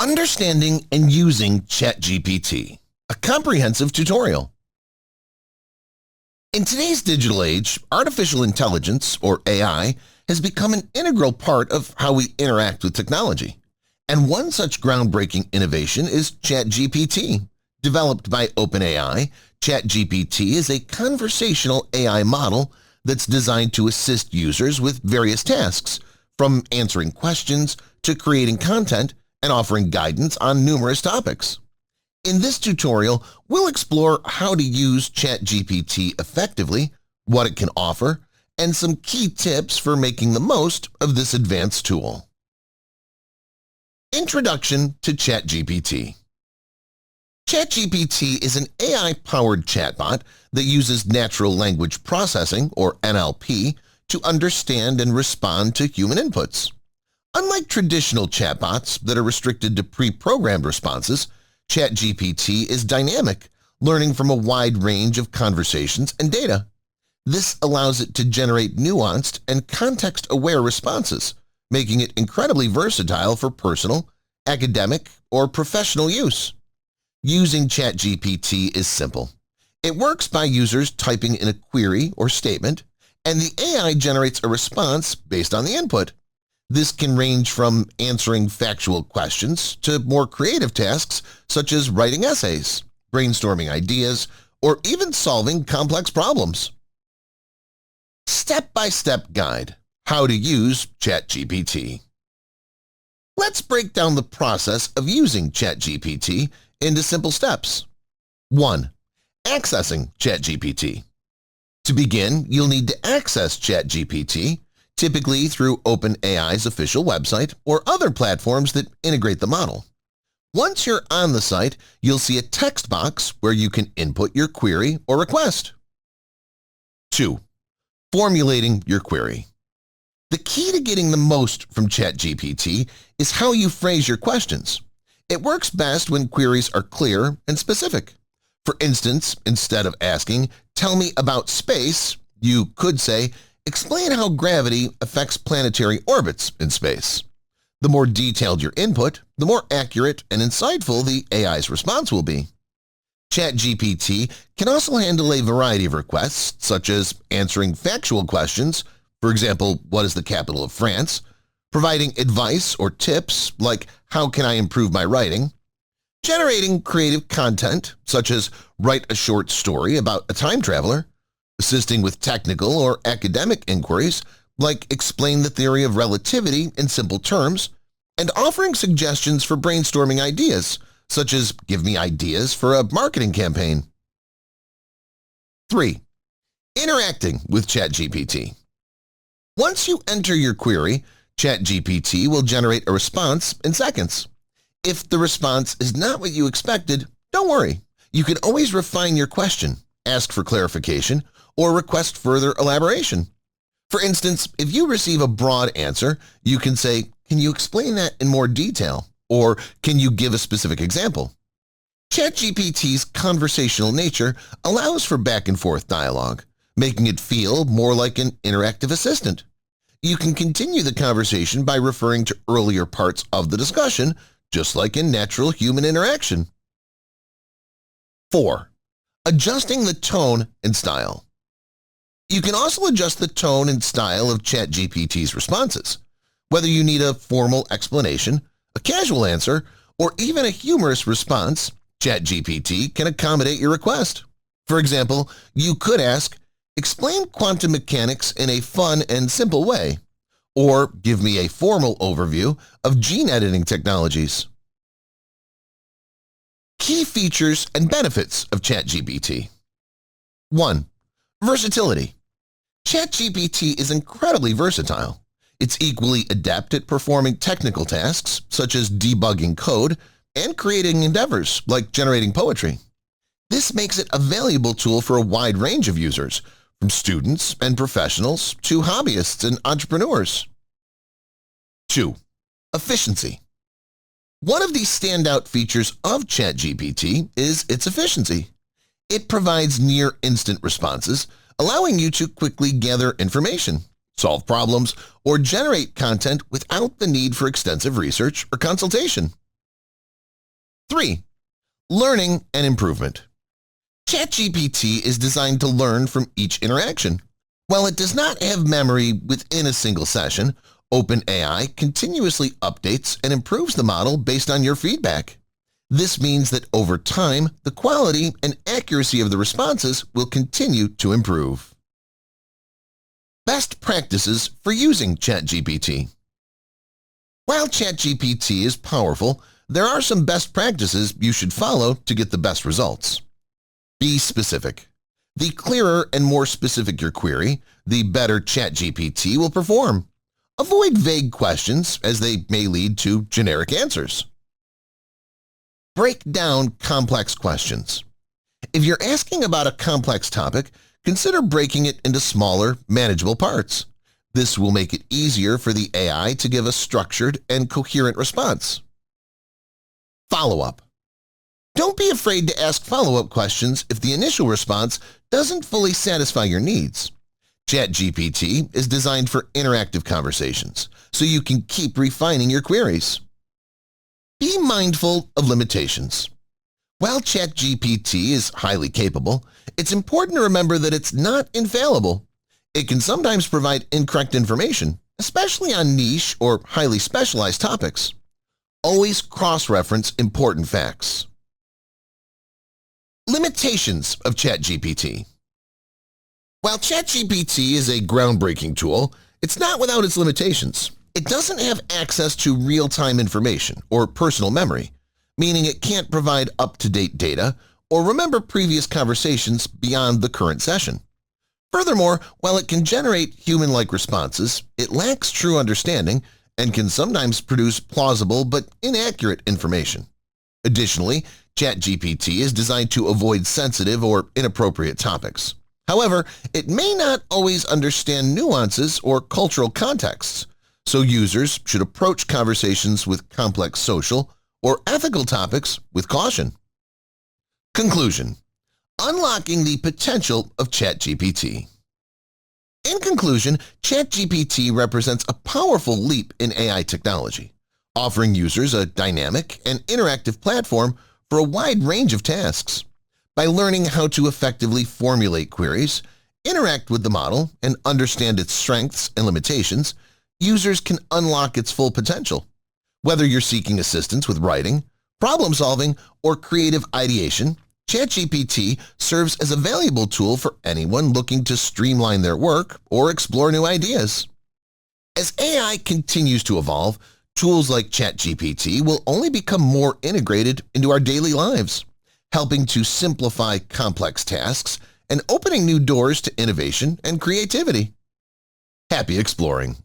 Understanding and using ChatGPT, a comprehensive tutorial. In today's digital age, artificial intelligence, or AI, has become an integral part of how we interact with technology. And one such groundbreaking innovation is ChatGPT. Developed by OpenAI, ChatGPT is a conversational AI model that's designed to assist users with various tasks, from answering questions to creating content and offering guidance on numerous topics. In this tutorial, we'll explore how to use ChatGPT effectively, what it can offer, and some key tips for making the most of this advanced tool. Introduction to ChatGPT. ChatGPT is an AI-powered chatbot that uses natural language processing, or NLP, to understand and respond to human inputs. Unlike traditional chatbots that are restricted to pre-programmed responses, ChatGPT is dynamic, learning from a wide range of conversations and data. This allows it to generate nuanced and context-aware responses, making it incredibly versatile for personal, academic, or professional use. Using ChatGPT is simple. It works by users typing in a query or statement, and the AI generates a response based on the input. This can range from answering factual questions to more creative tasks such as writing essays, brainstorming ideas, or even solving complex problems. Step-by-step guide: how to use ChatGPT. Let's break down the process of using ChatGPT into simple steps. 1. Accessing ChatGPT. To begin, you'll need to access ChatGPT, typically through OpenAI's official website or other platforms that integrate the model. Once you're on the site, you'll see a text box where you can input your query or request. 2. Formulating your query. The key to getting the most from ChatGPT is how you phrase your questions. It works best when queries are clear and specific. For instance, instead of asking, "Tell me about space," you could say, "Explain how gravity affects planetary orbits in space." The more detailed your input, the more accurate and insightful the AI's response will be. ChatGPT can also handle a variety of requests, such as answering factual questions, for example, what is the capital of France, providing advice or tips like how can I improve my writing, generating creative content, such as write a short story about a time traveler, assisting with technical or academic inquiries, like explain the theory of relativity in simple terms, and offering suggestions for brainstorming ideas, such as give me ideas for a marketing campaign. 3. Interacting with ChatGPT. Once you enter your query, ChatGPT will generate a response in seconds. If the response is not what you expected, don't worry. You can always refine your question, ask for clarification, or request further elaboration. For instance, if you receive a broad answer, you can say, "Can you explain that in more detail?" or "Can you give a specific example?" ChatGPT's conversational nature allows for back-and-forth dialogue, making it feel more like an interactive assistant. You can continue the conversation by referring to earlier parts of the discussion, just like in natural human interaction. 4. Adjusting the tone and style. You can also adjust the tone and style of ChatGPT's responses. Whether you need a formal explanation, a casual answer, or even a humorous response, ChatGPT can accommodate your request. For example, you could ask, "Explain quantum mechanics in a fun and simple way," or "Give me a formal overview of gene editing technologies." Key features and benefits of ChatGPT. 1. Versatility. ChatGPT is incredibly versatile. It's equally adept at performing technical tasks, such as debugging code and creating endeavors like generating poetry. This makes it a valuable tool for a wide range of users, from students and professionals to hobbyists and entrepreneurs. 2. Efficiency. One of the standout features of ChatGPT is its efficiency. It provides near-instant responses, allowing you to quickly gather information, solve problems, or generate content without the need for extensive research or consultation. 3. Learning and improvement. ChatGPT is designed to learn from each interaction. While it does not have memory within a single session, OpenAI continuously updates and improves the model based on your feedback. This means that over time, the quality and accuracy of the responses will continue to improve. Best practices for using ChatGPT. While ChatGPT is powerful, there are some best practices you should follow to get the best results. Be specific. The clearer and more specific your query, the better ChatGPT will perform. Avoid vague questions as they may lead to generic answers. Break down complex questions. If you're asking about a complex topic, consider breaking it into smaller, manageable parts. This will make it easier for the AI to give a structured and coherent response. Follow-up. Don't be afraid to ask follow-up questions if the initial response doesn't fully satisfy your needs. ChatGPT is designed for interactive conversations, so you can keep refining your queries. Be mindful of limitations. While ChatGPT is highly capable, it's important to remember that it's not infallible. It can sometimes provide incorrect information, especially on niche or highly specialized topics. Always cross-reference important facts. Limitations of ChatGPT. While ChatGPT is a groundbreaking tool, it's not without its limitations. It doesn't have access to real-time information or personal memory, meaning it can't provide up-to-date data or remember previous conversations beyond the current session. Furthermore, while it can generate human-like responses, it lacks true understanding and can sometimes produce plausible but inaccurate information. Additionally, ChatGPT is designed to avoid sensitive or inappropriate topics. However, it may not always understand nuances or cultural contexts, so users should approach conversations with complex social or ethical topics with caution. Conclusion: unlocking the potential of ChatGPT. In conclusion, ChatGPT represents a powerful leap in AI technology, offering users a dynamic and interactive platform for a wide range of tasks. By learning how to effectively formulate queries, interact with the model, and understand its strengths and limitations, users can unlock its full potential. Whether you're seeking assistance with writing, problem-solving, or creative ideation, ChatGPT serves as a valuable tool for anyone looking to streamline their work or explore new ideas. As AI continues to evolve, tools like ChatGPT will only become more integrated into our daily lives, helping to simplify complex tasks and opening new doors to innovation and creativity. Happy exploring!